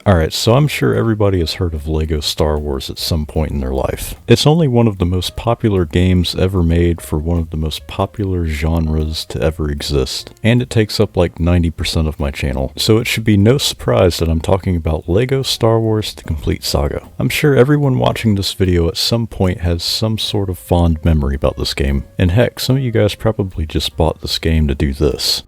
Alright, so I'm sure everybody has heard of LEGO Star Wars at some point in their life. It's only one of the most popular games ever made for one of the most popular genres to ever exist, and it takes up like 90% of my channel. So it should be no surprise that I'm talking about LEGO Star Wars The Complete Saga. I'm sure everyone watching this video at some point has some sort of fond memory about this game, and heck, some of you guys probably just bought this game to do this.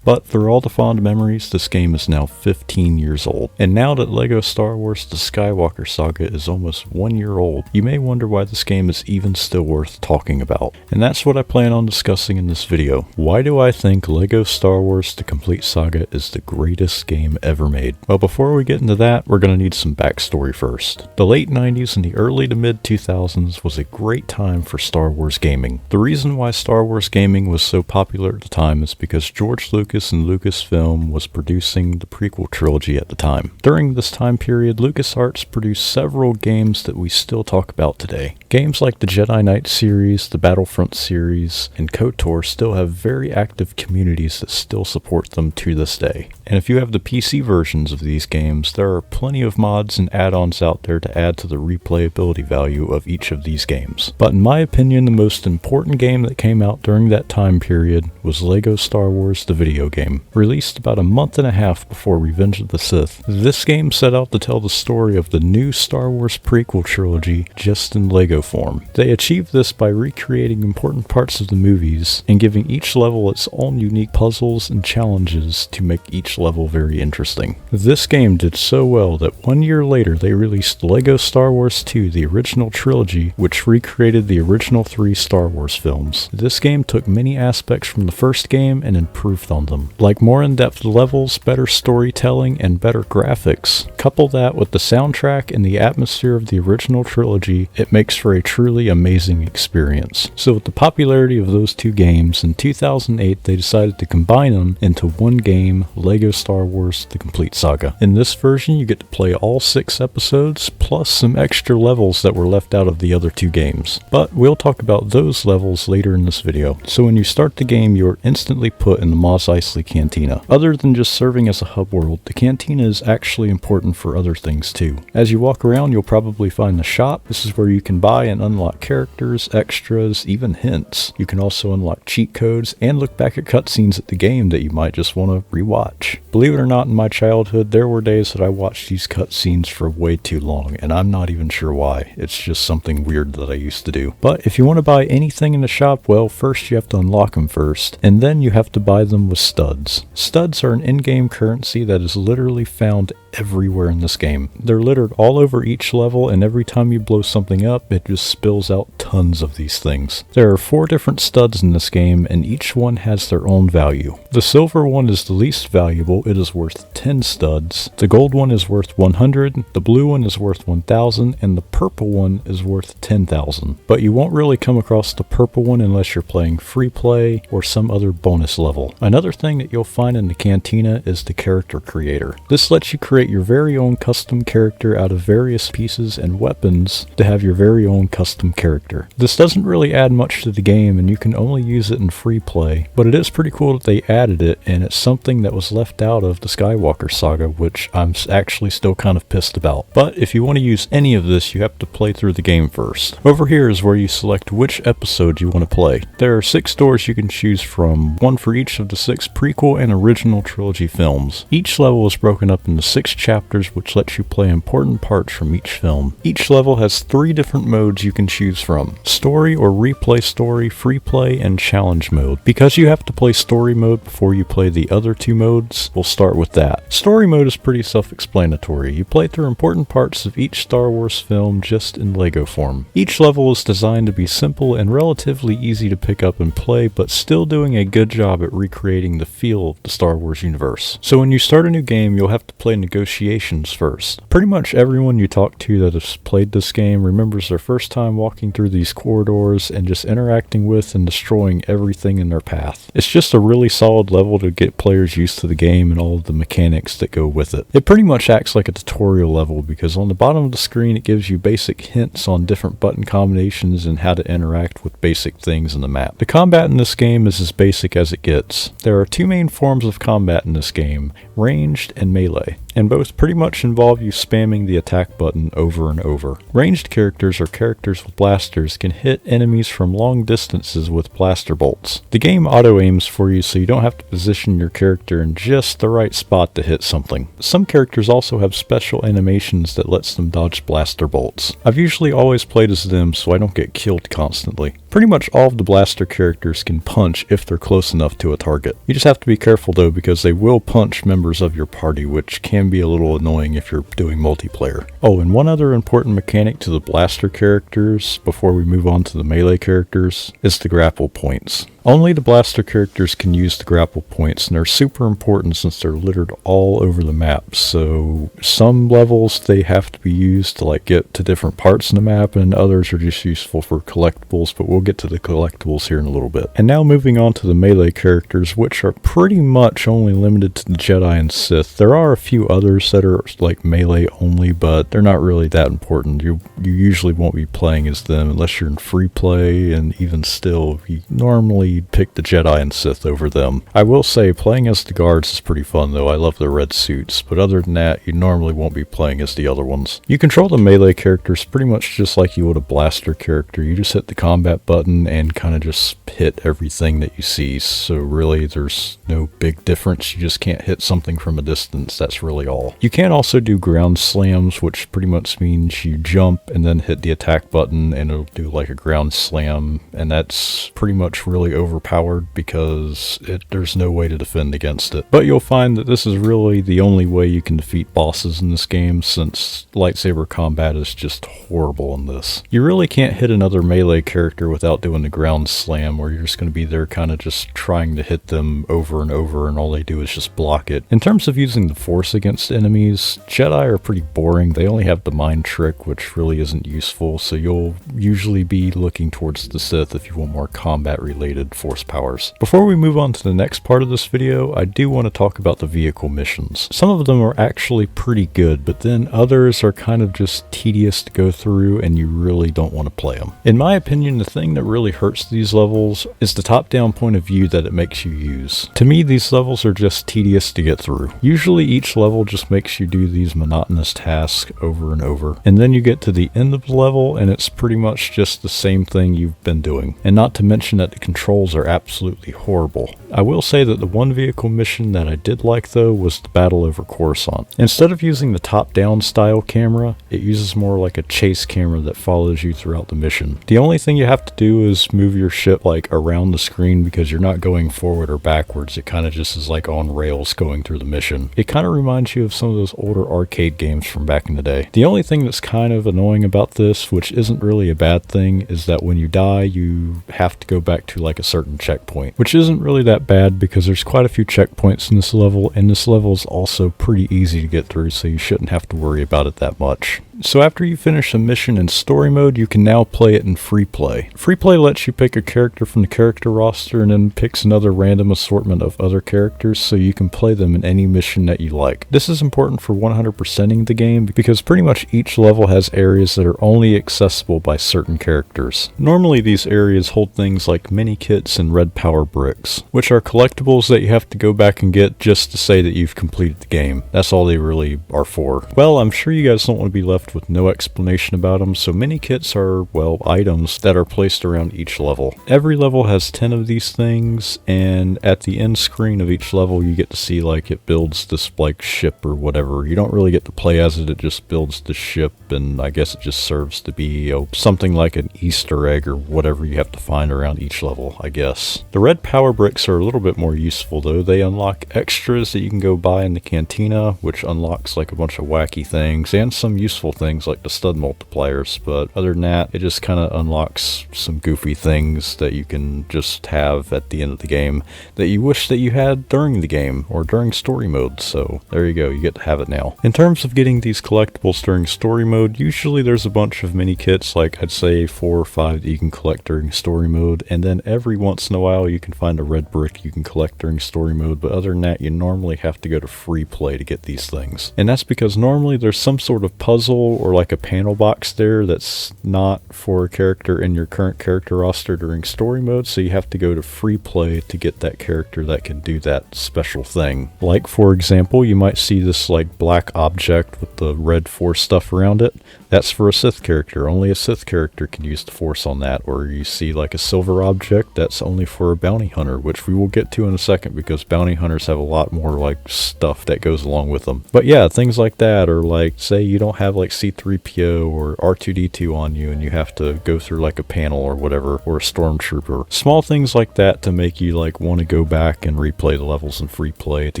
But through all the fond memories, this game is now 15 years old. And now that LEGO Star Wars The Skywalker Saga is almost 1 year old, you may wonder why this game is even still worth talking about. And that's what I plan on discussing in this video. Why do I think LEGO Star Wars The Complete Saga is the greatest game ever made? Well, before we get into that, we're going to need some backstory first. The late 90s and the early to mid 2000s was a great time for Star Wars gaming. The reason why Star Wars gaming was so popular at the time is because George Lucas and Lucasfilm was producing the prequel trilogy at the time. During this time period, LucasArts produced several games that we still talk about today. Games like the Jedi Knight series, the Battlefront series, and KOTOR still have very active communities that still support them to this day. And if you have the PC versions of these games, there are plenty of mods and add-ons out there to add to the replayability value of each of these games. But in my opinion, the most important game that came out during that time period was LEGO Star Wars the video game. Released about a month and a half before Revenge of the Sith, this game set out to tell the story of the new Star Wars prequel trilogy just in LEGO form. They achieved this by recreating important parts of the movies and giving each level its own unique puzzles and challenges to make each level very interesting. This game did so well that 1 year later they released LEGO Star Wars 2, the original trilogy, which recreated the original 3 Star Wars films. This game took many aspects from the first game and improved on them, like more in-depth levels, better storytelling, and better graphics. Couple that with the soundtrack and the atmosphere of the original trilogy, it makes for a truly amazing experience. So with the popularity of those two games, in 2008 they decided to combine them into one game, LEGO Star Wars The Complete Saga. In this version you get to play all 6 episodes, plus some extra levels that were left out of the other 2 games. But we'll talk about those levels later in this video. So when you start the game, you're instantly put in the Mos Eisley Cantina. Other than just serving as a hub world, the cantina is actually important for other things too. As you walk around, you'll probably find the shop. This is where you can buy and unlock characters, extras, even hints. You can also unlock cheat codes and look back at cutscenes at the game that you might just want to rewatch. Believe it or not, in my childhood, there were days that I watched these cutscenes for way too long, and I'm not even sure why. It's just something weird that I used to do. But if you want to buy anything in the shop, well, first you have to unlock them first, and then you have to buy them with studs. Studs are an in-game currency that is literally found everywhere in this game. They're littered all over each level, and every time you blow something up, it just spills out tons of these things. There are 4 different studs in this game, and each one has their own value. The silver one is the least valuable. It is worth 10 studs. The gold one is worth 100, the blue one is worth 1,000, and the purple one is worth 10,000. But you won't really come across the purple one unless you're playing free play or some other bonus level. Another thing that you'll find in the cantina is the character creator. This lets you create your very own custom character out of various pieces and weapons to have your very own custom character. This doesn't really add much to the game, and you can only use it in free play, but it is pretty cool that they added it, and it's something that was left out of the Skywalker Saga, which I'm actually still kind of pissed about. But if you want to use any of this, you have to play through the game first. Over here is where you select which episode you want to play. There are 6 doors you can choose from, one for each of the 6 prequel and original trilogy films. Each level is broken up into 6 chapters, which lets you play important parts from each film. Each level has 3 different modes you can choose from: story or replay story, free play, and challenge mode. Because you have to play story mode before you play the other 2 modes, we'll start with that. Story mode is pretty self-explanatory. You play through important parts of each Star Wars film just in LEGO form. Each level is designed to be simple and relatively easy to pick up and play, but still doing a good job at recreating creating the feel of the Star Wars universe. So when you start a new game, you'll have to play negotiations first. Pretty much everyone you talk to that has played this game remembers their first time walking through these corridors and just interacting with and destroying everything in their path. It's just a really solid level to get players used to the game and all of the mechanics that go with it. It pretty much acts like a tutorial level because on the bottom of the screen it gives you basic hints on different button combinations and how to interact with basic things in the map. The combat in this game is as basic as it gets. There are two main forms of combat in this game, ranged and melee, and both pretty much involve you spamming the attack button over and over. Ranged characters or characters with blasters can hit enemies from long distances with blaster bolts. The game auto-aims for you so you don't have to position your character in just the right spot to hit something. Some characters also have special animations that lets them dodge blaster bolts. I've usually always played as them so I don't get killed constantly. Pretty much all of the blaster characters can punch if they're close enough to a target. You just have to be careful though because they will punch members of your party, which can be a little annoying if you're doing multiplayer. Oh, and one other important mechanic to the blaster characters before we move on to the melee characters is the grapple points. Only the blaster characters can use the grapple points, and they're super important since they're littered all over the map. So some levels they have to be used to get to different parts in the map, and others are just useful for collectibles, but we'll get to the collectibles here in a little bit. And now moving on to the melee characters, which are pretty much only limited to the Jedi and Sith. There are a few others that are melee only, but they're not really that important. You usually won't be playing as them unless you're in free play, and even still, you normally pick the Jedi and Sith over them. I will say playing as the guards is pretty fun though. I love the red suits, but other than that, you normally won't be playing as the other ones. You control the melee characters pretty much just like you would a blaster character. You just hit the combat button and kind of just hit everything that you see. So really there's no big difference. You just can't hit something from a distance. That's really all. You can also do ground slams, which pretty much means you jump and then hit the attack button and it'll do a ground slam, and that's pretty much really overpowered because there's no way to defend against it. But you'll find that this is really the only way you can defeat bosses in this game, since lightsaber combat is just horrible in this. You really can't hit another melee character without doing the ground slam, where you're just going to be there kind of just trying to hit them over and over, and all they do is just block it. In terms of using the Force against enemies, Jedi are pretty boring. They only have the mind trick, which really isn't useful, so you'll usually be looking towards the Sith if you want more combat related Force powers. Before we move on to the next part of this video, I do want to talk about the vehicle missions. Some of them are actually pretty good, but then others are kind of just tedious to go through and you really don't want to play them. In my opinion, the thing that really hurts these levels is the top-down point of view that it makes you use. To me, these levels are just tedious to get through. Usually each level just makes you do these monotonous tasks over and over, and then you get to the end of the level and it's pretty much just the same thing you've been doing. And not to mention that the controls are absolutely horrible. I will say that the one vehicle mission that I did like though was the battle over Coruscant. Instead of using the top-down style camera, it uses more like a chase camera that follows you throughout the mission. The only thing you have to do is move your ship around the screen because you're not going forward or backwards. It kind of just is on rails going through the mission. It kind of reminds you of some of those older arcade games from back in the day. The only thing that's kind of annoying about this, which isn't really a bad thing, is that when you die, you have to go back to a certain checkpoint, which isn't really that bad because there's quite a few checkpoints in this level, and this level is also pretty easy to get through, so you shouldn't have to worry about it that much. So after you finish a mission in story mode, you can now play it in free play. Free play lets you pick a character from the character roster and then picks another random assortment of other characters so you can play them in any mission that you like. This is important for 100%ing the game because pretty much each level has areas that are only accessible by certain characters. Normally these areas hold things like mini kits and red power bricks, which are collectibles that you have to go back and get just to say that you've completed the game. That's all they really are for. Well, I'm sure you guys don't want to be left with no explanation about them, so mini kits are, items that are placed around each level. Every level has 10 of these things, and at the end screen of each level you get to see it builds this ship or whatever. You don't really get to play as it, it just builds the ship, and I guess it just serves to be something like an Easter egg or whatever you have to find around each level, I guess. The red power bricks are a little bit more useful though. They unlock extras that you can go buy in the cantina, which unlocks a bunch of wacky things and some useful useful things like the stud multipliers, but other than that, it just kind of unlocks some goofy things that you can just have at the end of the game that you wish that you had during the game or during story mode. So there you go, you get to have it now. In terms of getting these collectibles during story mode, usually there's a bunch of mini kits, like I'd say 4 or 5 that you can collect during story mode, and then every once in a while you can find a red brick you can collect during story mode, but other than that you normally have to go to free play to get these things. And that's because normally there's some sort of puzzle or like a panel box there that's not for a character in your current character roster during story mode, so you have to go to free play to get that character that can do that special thing. Like for example, you might see this like black object with the red force stuff around it. That's for a Sith character. Only a Sith character can use the force on that. Or you see like a silver object, that's only for a bounty hunter, which we will get to in a second because bounty hunters have a lot more like stuff that goes along with them. But yeah, things like that, or like say you don't have like C3PO or R2D2 on you and you have to go through like a panel or whatever, or a stormtrooper. Small things like that to make you like want to go back and replay the levels in free play to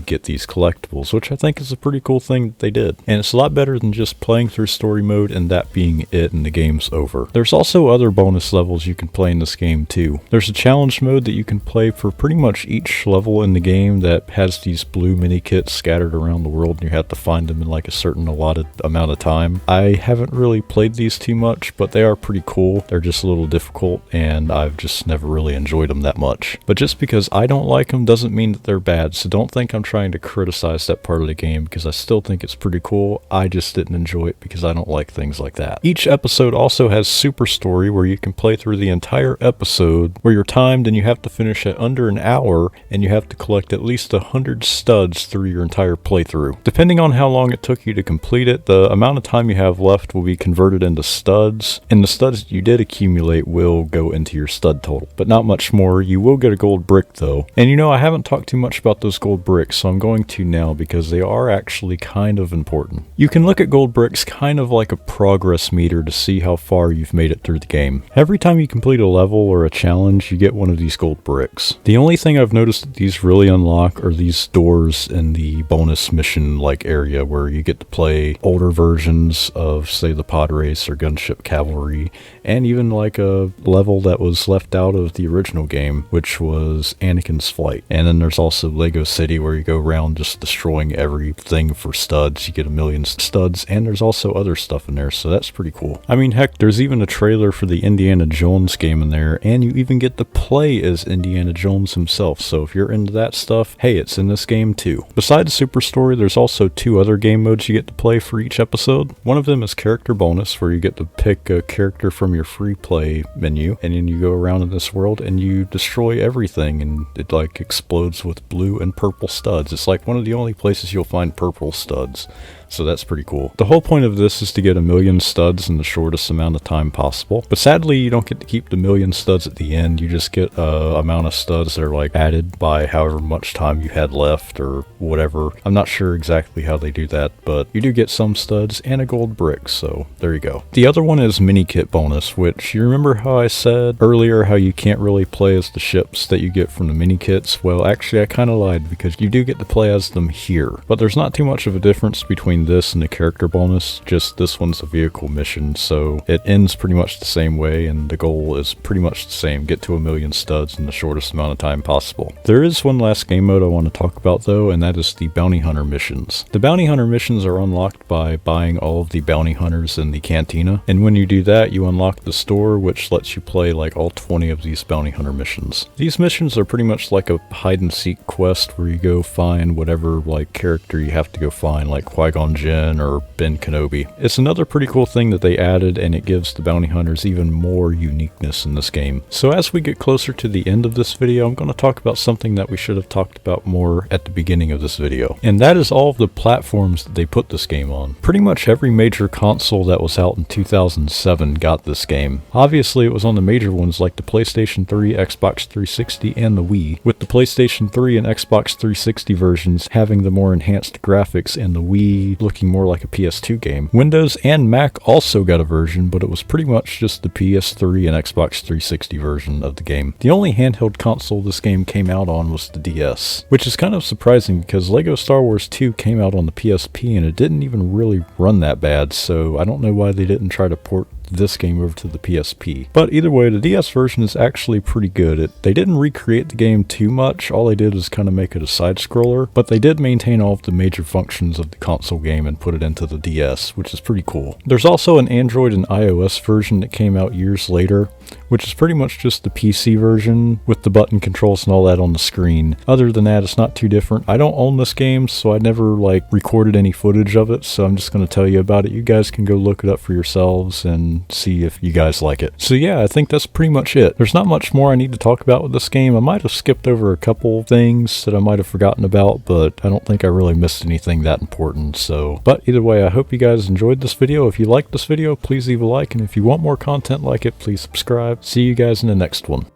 get these collectibles, which I think is a pretty cool thing that they did. And it's a lot better than just playing through story mode and that being it and the game's over. There's also other bonus levels you can play in this game too. There's a challenge mode that you can play for pretty much each level in the game that has these blue mini kits scattered around the world and you have to find them in like a certain allotted amount of time. I haven't really played these too much, but they are pretty cool. They're just a little difficult and I've just never really enjoyed them that much. But just because I don't like them doesn't mean that they're bad, so don't think I'm trying to criticize that part of the game because I still think it's pretty cool. I just didn't enjoy it because I don't like things like that. Each episode also has Super Story where you can play through the entire episode where you're timed and you have to finish at under an hour and you have to collect at least 100 studs through your entire playthrough. Depending on how long it took you to complete it, the amount of time you have left will be converted into studs, and the studs you did accumulate will go into your stud total, but not much more. You will get a gold brick though. And you know, I haven't talked too much about those gold bricks, so I'm going to now because they are actually kind of important. You can look at gold bricks kind of like a progress meter to see how far you've made it through the game. Every time you complete a level or a challenge, you get one of these gold bricks. The only thing I've noticed that these really unlock are these doors in the bonus mission like area where you get to play older versions of say the pod race or gunship cavalry, and even like a level that was left out of the original game, which was Anakin's flight. And then there's also Lego City where you go around just destroying everything for studs. You get 1,000,000 studs, and there's also other stuff in there, so that's pretty cool. I mean, heck, there's even a trailer for the Indiana Jones game in there, and you even get to play as Indiana Jones himself, so if you're into that stuff, hey, it's in this game too. Besides Super Story, there's also 2 other game modes you get to play for each episode. One of them is Character Bonus, where you get to pick a character from your free play menu, and then you go around in this world and you destroy everything, and it like explodes with blue and purple studs. It's like one of the only places you'll find purple studs. So that's pretty cool. The whole point of this is to get 1,000,000 studs in the shortest amount of time possible. But sadly, you don't get to keep the 1,000,000 studs at the end. You just get a amount of studs that are like added by however much time you had left or whatever. I'm not sure exactly how they do that, but you do get some studs and a gold brick, so there you go. The other one is mini kit bonus, which you remember how I said earlier how you can't really play as the ships that you get from the mini kits? Well, actually I kind of lied because you do get to play as them here. But there's not too much of a difference between this and the character bonus, just this one's a vehicle mission, so it ends pretty much the same way and the goal is pretty much the same, get to 1,000,000 studs in the shortest amount of time possible. There is one last game mode I want to talk about though, and that is the bounty hunter missions. The bounty hunter missions are unlocked by buying all of the bounty hunters in the cantina, and when you do that you unlock the store, which lets you play like all 20 of these bounty hunter missions. These missions are pretty much like a hide and seek quest where you go find whatever like character you have to go find, like Qui-Gon Jinn or Ben Kenobi. It's another pretty cool thing that they added, and it gives the bounty hunters even more uniqueness in this game. So as we get closer to the end of this video, I'm going to talk about something that we should have talked about more at the beginning of this video, and that is all of the platforms that they put this game on. Pretty much every major console that was out in 2007 got this game. Obviously it was on the major ones like the PlayStation 3, Xbox 360, and the Wii, with the PlayStation 3 and Xbox 360 versions having the more enhanced graphics and the Wii looking more like a PS2 game. Windows and Mac also got a version, but it was pretty much just the PS3 and Xbox 360 version of the game. The only handheld console this game came out on was the DS, which is kind of surprising because LEGO Star Wars 2 came out on the PSP and it didn't even really run that bad, so I don't know why they didn't try to port this game over to the PSP. But either way, the DS version is actually pretty good. They didn't recreate the game too much, all they did was kind of make it a side-scroller, but they did maintain all of the major functions of the console game and put it into the DS, which is pretty cool. There's also an Android and iOS version that came out years later, which is pretty much just the PC version with the button controls and all that on the screen. Other than that, it's not too different. I don't own this game, so I never recorded any footage of it, so I'm just going to tell you about it. You guys can go look it up for yourselves and see if you guys like it. So yeah, I think that's pretty much it. There's not much more I need to talk about with this game. I might have skipped over a couple things that I might have forgotten about, but I don't think I really missed anything that important. But either way, I hope you guys enjoyed this video. If you liked this video, please leave a like, and if you want more content like it, please subscribe. See you guys in the next one.